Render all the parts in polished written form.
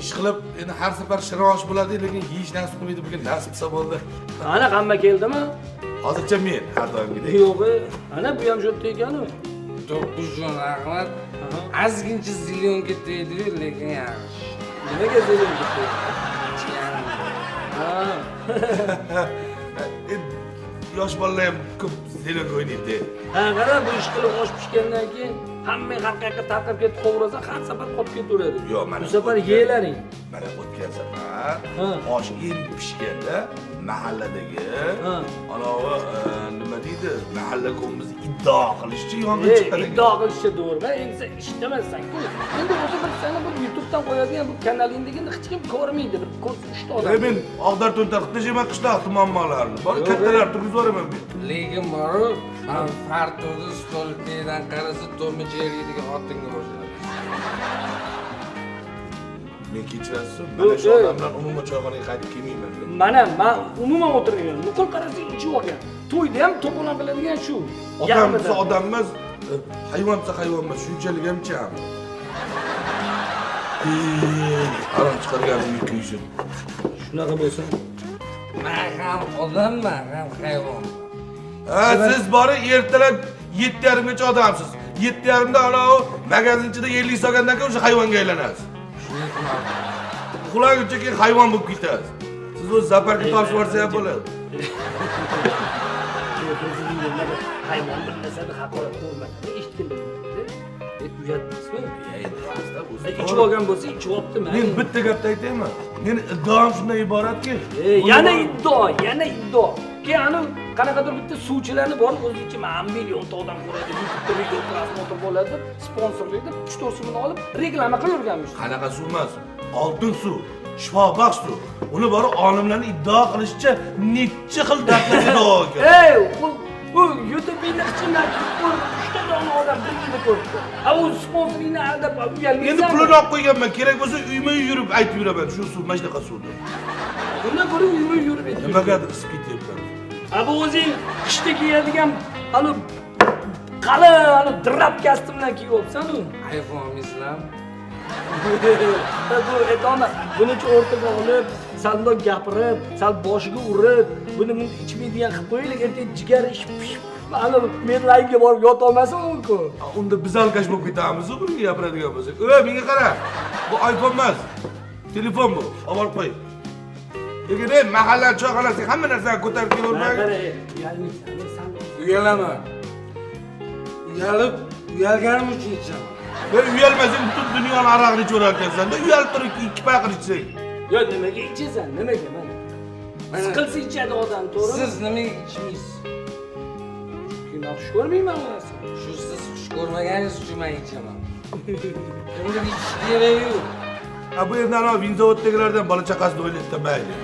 ish qilib, endi har safar shirosh bo'ladi, lekin yeyish nasib qilmaydi, bugun nasibsa bo'ldi. Ana hamma keldimi? Hozircha men har doimgidek. Yo'q, ana bu ham shu ekanu. To'qqijon rahmat. Ozgincha zilyon ketdi, lekin yaxshi. Nimaga zilyon ketdi? Ha. Yosh bolalar ham ko'p zilyon o'ynaydi. Ha, qara bu ish qilib osh pishgandan keyin hamma har qayerga tarqab ketib qovurasa, har safar qolib ketaveradi. Yo'q, mana bu safar yeylaring. Mana o'tgan safar osh endi pishganda mahalladagi anavi nima deydi, mahalla ko'miz iddao qilishchi yong'in chiqadi. Iddao qilishcha to'g'ri. Endi sen ishlamasan-ku. Endi o'zi bir seni bu YouTube'dan qo'yadigan bu kanalingdagini hech kim ko'rmaydi. Bir ko'z uchta odam. Men og'dar to'ntar qilib tashaman qishloq muammolarini. Bor kattalar turg'izib yuboraman men. Lekin boru, men farto'da stoldan qarasa to'micha yerga xotinga o'xshaydi. Men kechirasiz, mana shu odamlar umuman choyxonaga qaytib kelmayman. Men umuman o'tirmayman. Nuqul qarasang ichib olgan. To'yda ham to'polon qiladigan shu. Odam desa odam emas, hayvon desa hayvon emas, shunchalik ham cham. Aroq chiqarganim yukiysin. Shunaqa bo'lsa, Men ham odamman, ham hayvon. Ha, siz bori ertalab 7:30 gacha odamsiz. 7:30 da anavi magazinchida 50 solgandan keyin o'sha hayvonga aylanasiz. Uxlaguncha keyin hayvon bo'lib ketasiz. Siz o'z zaparga toshib yuborsa ham bo'ladi. hayvon bir narsani haqorat qilmaydi. Eshitdingmi? Uyatmisizmi? Ichib olgan bo'lsa, ichib olibdi. Men bitta gapni aytaymi? Meni iddaom shundan iboratki, yana iddao. Keyin ani qanaqadir bitta suvchilarni bor, o'zicha millionta odam ko'radi, YouTube'da video prosmotr bo'ladi, sponsorlik deb 3-4 so'mini olib reklama qilaverganmiz. Qanaqa suv emas? Oltin suv, shifobaxsh suv. Uni bor olimlarning iddao qilishicha necha xil dardlarga davo ekan. Bu YouTube'ni ichidan ko'rib, 3 ta odam birga ko'ribdi. U sponsoringni aldab uyalmaysan. Endi pulini olib qo'yganman, kerak bo'lsa uyma-uy yurib aytib yuraman, shu suv mana shunaqa suvdir. Bundan ko'ra uyma-uy yurib aytib. Nimagadir isib ketyapman. Bu o'zing qishda kiyadigan ani qalin dirab kostyum bilan kiyib olsan-ku. iPhone'mizlar. Bu aytama, bunichi o'rtaga olib, salmoq gapirib, sal boshiga urib, buni ichmaydigan qilib qo'yaylik, ertaga jigari ish pishib, ana men layga borib yota olmasin-ku. Unda biz alkash bo'lib ketamiz-ku, bunga gapiradigan bo'lsak. Menga qara. Bu iPhone emas. Telefon bu. Olib qo'y. Lekin mahalla choyxonasiga hamma narsani ko'tarib kelavermang. Uyalaman. Uyalganim uchun ichaman. Ben uyalmasang butun dunyoni araqni ichaverar ekansan-da, uyalib turib ikki payqir ichsang. Yo, nimaga ichasan? Nimaga mana? Siqilsa ichadi odam, to'g'rimi? Siz nimaga ichmaysiz? Men xush ko'rmayman u narsani. Shu siz xush ko'rmaganingiz uchun men ichaman. Endi ichish kerak yo'q. Bu yerda ana vinzavoddagilardan bola chaqasini o'ylaydi mayli.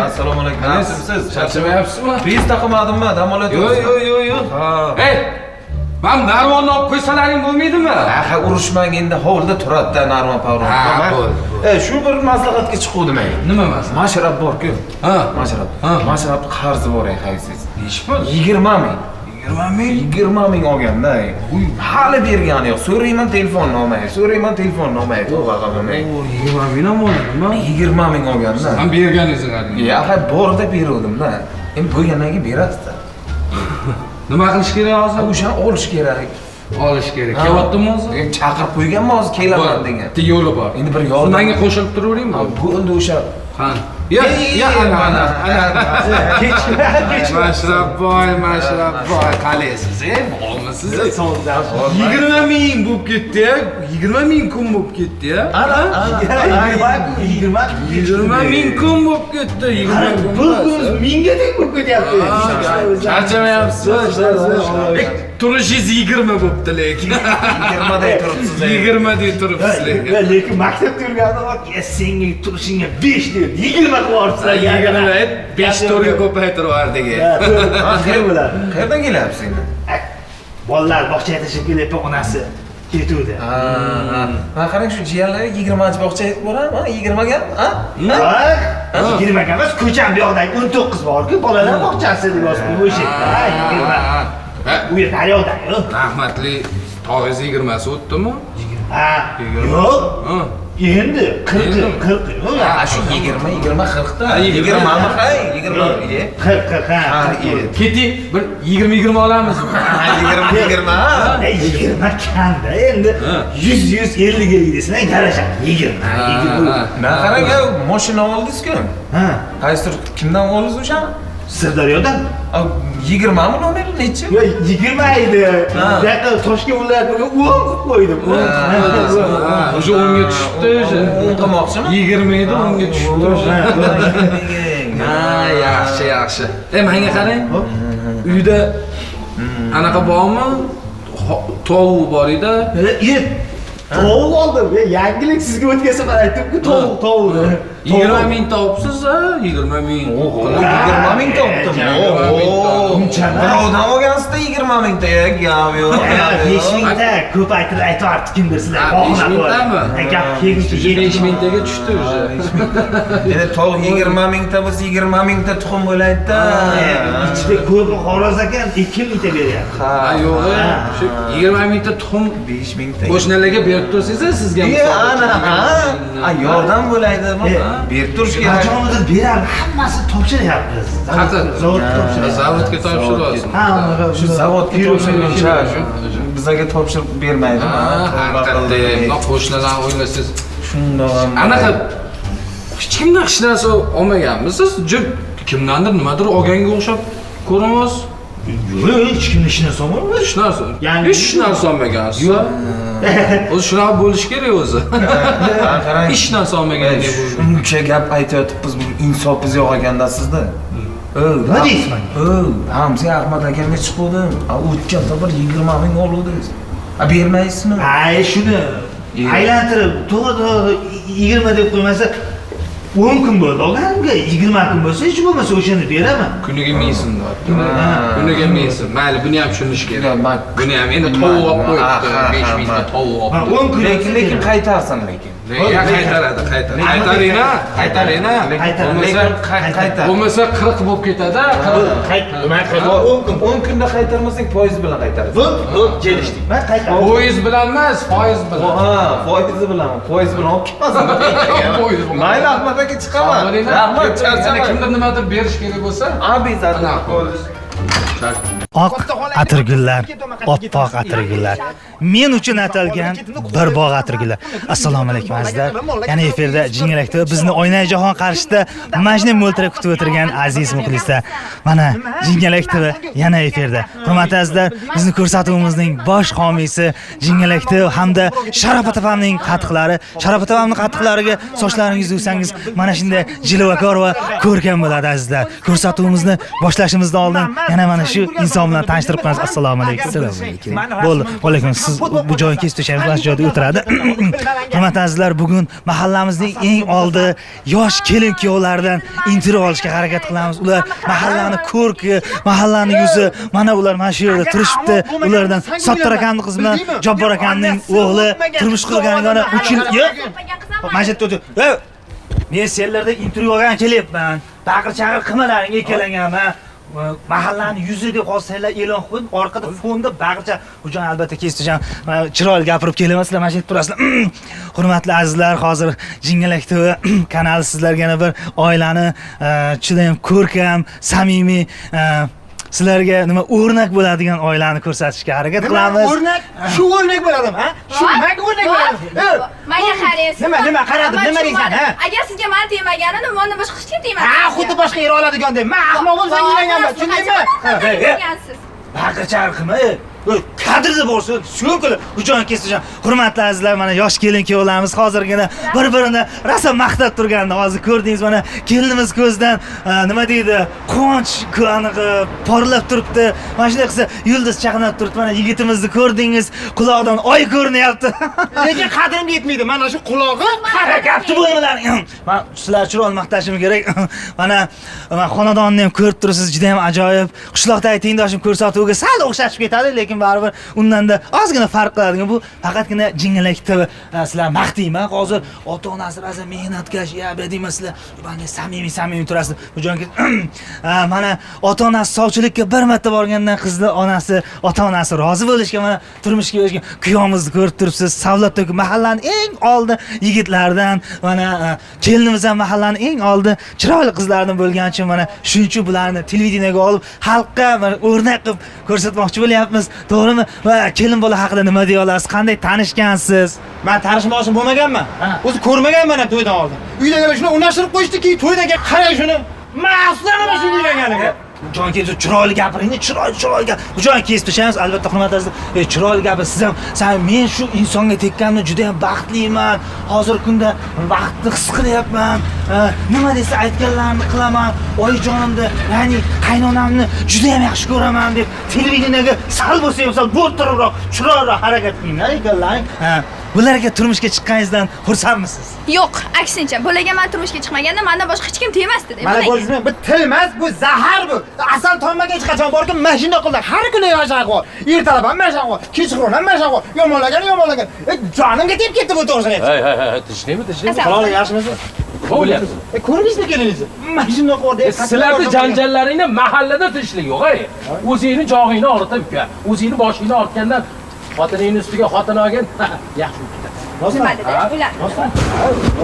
Assalomu alaykum. Nasibsiz? Charchamayapsizmi? Biz taqamadimmi? Dam olayapsiz. Yo'q. Ha. Hey! Men narvonni olib qo'ysalaring bo'lmaydimi? Ha, urushmang endi hovlida turadi-da narvon pavron. Shu bir maslahatga chiquvdim men. Nima maslahat? Mashrab bor-ku. Ha, mashrab. Mashrab qarzi bor ey, haysiz. Nechi pul? 20 ming. 20 ming? 20 ming olganda. Hali bergani yo'q. So'rayman telefonni olmaydi. So'rayman telefonni olmaydi. To'g'ri qilmay. 20 ming ham oladimi? 20 ming olganda. Ham berganingizni qarang. Ya, ha borda beruvdim-da. Endi bo'lgandan keyin berasiz-da. Nima qilish kerak hozir? O'shani olish kerak. Olish kerak. Kelyaptimi hozir? Chaqirib qo'yganmi hozir kelaman degan. Bitta yo'li bor. Endi bir yordam. Menga qo'shilib turaveringmi? Bo'ldi o'sha. Ha. Ya, ana. Mashrabboy, qalaysiz, bormisiz? 20 ming bo'lib ketdi-ya. 20 ming kun bo'lib ketdi-ya. Ana, 20 ming kun bo'lib ketdi. 20 kun. Pul mingga deb bo'lib ketyapti. Charchamayapsiz. Turishingiz 20 bo'libdi lekin. 20 day turibsiz. 20 day turibsiz lekin. Lekin maktabda yurganda senga turishingga 5 deb 20 qilyapsizlar. 20 5 to'rga ko'paytirib yubordik. Qayerdan kelyapsiz endi? Bolalar bog'chaga tashlab kelyapti, onasi ketuvdi. Ha, qarang shu jiyanlarga 20 bog'chaga boraman, 20 ga, ha? 20 ga emas, ko'cham bu yoqdagi 19 bor-ku, bolalar bog'chasi deb yozib qo'yishibdi. Bu yer daryoda-ku. Rahmatli to'g'iz 20 si o'tdimi? Ha, yo'q. Endi 40. Ha, shu 20 40 da. 20 mi? 40 ha. Keting, bir 20 olamiz. 20 ha. 20 kamda endi 100 50 desang yarashadi. 20. Men qarang, mashina oldingiz-ku. Ha. Qaysi kimdan oldingiz o'shani? Sirdaryodan. 20 mi nomeri nechi? Yo 20 edi. Buyoqqa Toshkent viloyatiga 10 qilib qo'ydim. O'sha 10 ga tushibdi o'sha. 10 qilmoqchimi? 20 edi 10 ga tushibdi o'sha. Ha, yaxshi. Menga qarang. Uyda anaqa bormi? Tovuq bor edi. Tovuq oldim. Yangilik sizga o'tkazib aytdim-ku, tovuq. 20 ming topsiz, 20 ming. 20 ming topdim. Birovdan olgansizda 20 mingta gap yo'q. 5 mingta ko'p aytyapti kimdir sizlar. 5 mingtami? Gap kelguncha 5 mingtaga tushdi o'sha. Endi tovuq 20 mingta bo'lsa 20 mingta tuxum bo'laydi-da. ichida ko'p xo'roz ekan 2 mingta beryapti. Ha, yo'q. Shu 20 mingta tuxum 5 mingta. qo'shnilarga berib tursangiz sizga. Ana, yordam bo'laydimi? Berib turish kerak. Qachondir beradi, hammasi topshiryapmiz. Zavodga topshiryapmiz. Zavodga topshiryapsiz. Ha, Shu zavodga topshirguncha bizga topshirib bermaydi. Haqiqatda, qo'shnilar o'ylasiz. Shundoq ham. Anaqa hech kimdan hech narsa olmaganmisiz? Kimdandir nimadir olganga o'xshab ko'ramiz. Yo'q, hech kimni ishini solmayman. Hech narsa. Yani- Hech narsa olmagansiz. Yo'q. O'zi shunaqa bo'lish kerak o'zi. Qarang. Hech narsa olmagan deb bo'ldi. Shuncha gap aytayotibmiz, bu insofingiz yo'q ekanda sizda. Nima deysiz menga? Hamza Ahmad akamga chiqdim. O'tgan safar 20 ming oluvdingiz. Bermaysizmi? Ay, shuni aylantirib, to'g'ri 20 deb qo'ymasa 10 kun bo'ldi. Og'amga 20 kun bo'lsa, hech bo'lmasa o'shani beraman. Kuniga mingsin deyapti. Kuniga mingsin. Mayli, buni ham tushunish kerak. Buni ham endi tovuq olib qo'yibdi. 5 mingta tovuq olib. 10 kun Lekin qaytarsin lekin. Ya qaytaradi. Qaytaringlar. Bo'lmasa 40 bo'lib ketadi. 10 kunda qaytarmasak foiz bilan qaytarasiz. Bo'p, kelishdik. Men qaytaman. Foiz bilan emas, foiz bilan. Ha, foizi bilan. Foiz bilan olib kelmasin. Mayli Ahmad aka chiqaman. Rahmat, charchaman. Kimdir nimadir berish kerak bo'lsa, Obezatni Oq atirgullar, oppoq atirgullar. Men uchun atalgan bir bog' atirgullar. Assalomu alaykum azizlar. Yana efirda Jingalakda bizni Oynay jahon qarshisida majnun mo'ltirab kutib o'tirgan aziz muxlislar. Mana Jingalakda yana efirda. Hurmatli azizlar, bizni ko'rsatuvimizning bosh homiysi Jingalakda hamda Sharofat opamning qatiqlari. Sharofat opamning qatiqlariga sochlaringizni yuvsangiz mana shunday jilvakor va ko'rkam bo'ladi azizlar. Ko'rsatuvimizni boshlashimizdan oldin yana mana shu inson bilan tanishtirib qo'yamiz. Assalomu alaykum. Bo'ldi. Alaykum. Siz bu joyga kesib tashlash joyda o'tiradi. Hurmatli azizlar, bugun mahallamizning eng oldi yosh kelin-kuyovlardan intervyu olishga harakat qilamiz. Ular mahallani ko'rki, mahallani yuzi, mana ular mana shu yerda turishibdi. Ulardan Sottor akamning qizi bilan Jobbor akamning o'g'li turmush qurganiga 3 yil. Majid o'tir. Men senlarda intervyu olgan kelyapman. Baqir-chaqir qilmalaring ekkalanganman. mahallani yuzi deb hozirlar e'lon qilib, orqada fonda bag'richa Xo'jayin albatta kestirgan chiroyli gapirib kelamasizlar, mana shu yerda turasizlar. Hurmatli azizlar, hozir Jingalak to'yi kanali sizlarga yana bir oilani judayam ko'rkam, samimiy sizlarga nima o'rnak bo'ladigan oilani ko'rsatishga harakat qilamiz. O'rnak? Shu o'rnak bo'ladimi, ha? Shu menga o'rnak bo'ladimi? Menga qaraysiz. Nima qaradim? Nima deysan, ha? Agar sizga men tegmaganini, mendan boshqa hech kim tegmaydi. Ha, xuddi boshqa yer oladigan deb. Men ahmoqim sangilanganman, tushundingmi? Bag'richa qilma. Kadrda bo'lsin, so'kilib Xo'jayin kestirgan. Hurmatli azizlar, mana yosh kelin kuyovlarimiz hozirgina bir-birini rosa maqtab turganda hozir ko'rdingiz, mana kelinimiz ko'zdan nima deydi, quvonch aniqi porlab turibdi. Mana shunday qilsa yulduz chaqnab turibdi. Mana yigitimizni ko'rdingiz, quloqdan oy ko'rinyapti. Lekin qadrim yetmaydi. Mana shu qulog'i harakatli bo'linglar. Men sizlar chiroyli maqtashim kerak. Mana xonadonni ham ko'rib turibsiz, juda ham ajoyib. Qishloqdagi tengdoshim ko'rsatuvga sal o'xshashib ketadi, lekin baribir undanda ozgina farq qiladigan bu faqatgina Jingalakda sizlar maqtayman. Hozir ota-onasi rosa mehnatkash, deymasizlar. Bunday samimiy turasiz. Xo'jayin mana ota-onasi sovchilikka bir marta borgandan qizni onasi, ota-onasi rozi bo'lishgan, mana turmushga o'tgan kuyovimizni ko'rib turibsiz. Savlatdagi mahallaning eng oldi yigitlardan, mana kelinimiz ham mahallaning eng oldi chiroyli qizlardan bo'lgani uchun mana shuncha bularni televideniyaga olib xalqqa o'rnak qilib ko'rsatmoqchi bo'lyapmiz. To'g'rimi? Va kelin bola haqida nima deya olasiz? Qanday tanishgansiz? Men tanishmoqchi bo'lmaganman. O'zi ko'rmaganman ham to'ydan oldin. Uydagilar shuni unashtirib qo'yshdiki, to'ydan keyin qarang shuni. Men aslanaman shu uylanganiga. Xo'jayin kelsa chiroyli gapiringni, chiroyli gap. Xo'jayin kesib tashlaymiz, albatta hurmatli azizlar. Chiroyli gapir, siz ham, men shu insonga tekkanimda juda ham baxtliman. Hozirgi kunda vaqtni his qilyapman. Nima desa aytganlarimni qilaman. Oyijonimni, ya'ni qaynonamni juda ham yaxshi ko'raman deb televideniyaga sal bo'lsa ham sal bo'rttiribroq, chiroyli harakat qilinglar ekanlaring. Bularga turmushga chiqqaningizdan xursandmisiz? Yo'q, aksincha, bularga men turmushga chiqmaganda mendan boshqa hech kim tegmasdi-da. Mana ko'rishmi? Bu til emas, bu zahar bu. Asal tommaga hech qachon borgan mashina qildi. Har kuni yashaq bor. Ertalab ham mashaq bor, kechqurun ham mashaq bor. Yomonlagan. Jonimga tegib ketdi bu to'g'ri. Hey, tishlaymi? Qaloq yaxshimisiz? Bo'lyapti. Ko'rdingizmi kelinizni? Mashina qildi. Sizlarning janjallaringni mahallada tinchlik yo'q, ey. O'zingni jog'ingni ortib uka. O'zingni boshingni ortgandan xotiningning ustiga xotin olgan yaxshi ketadi. Nima dedi?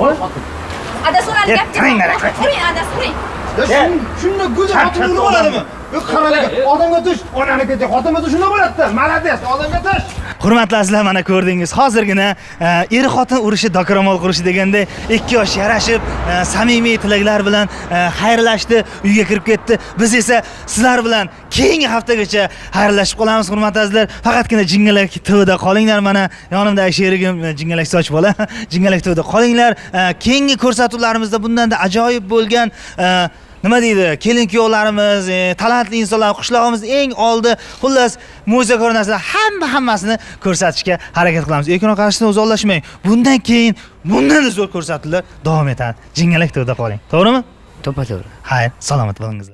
Ular. Adasini gap gapirib. Turing, adasini. Shunda go'zal xotin urib oladimi? Qarang, odamga tush, onaniki xotinga tush shunday bo'ladi-da. Malades, odamga tush. Hurmatli azizlar, mana ko'rdingiz. Hozirgina er xotin urushi dokaramol qurishi deganda ikki yosh yarashib, samimiy tilaklar bilan xayrlashdi, uyga kirib ketdi. Biz esa sizlar bilan keyingi haftagacha xayrlashib qolamiz, hurmatli azizlar. Faqatgina Jingalak to'yida qolinglar. Mana yonimdagi sherigim Jingalak soch bola. Jingalak to'yida qolinglar. Keyingi ko'rsatuvlarimizda bundanda ajoyib bo'lgan nima deydi, kelin kuyovlarimiz, talantli insonlar, qishlog'imiz eng oldi, xullas mo'jizaviy narsalar hammasini ko'rsatishga harakat qilamiz. Ekran qarshisidan uzoqlashmang. Bundan keyin bundan zo'r ko'rsatuvlar davom etadi. Jingalak to'yida qoling. To'g'rimi? To'ppa-to'g'ri. Xayr, salomat bo'lingizlar.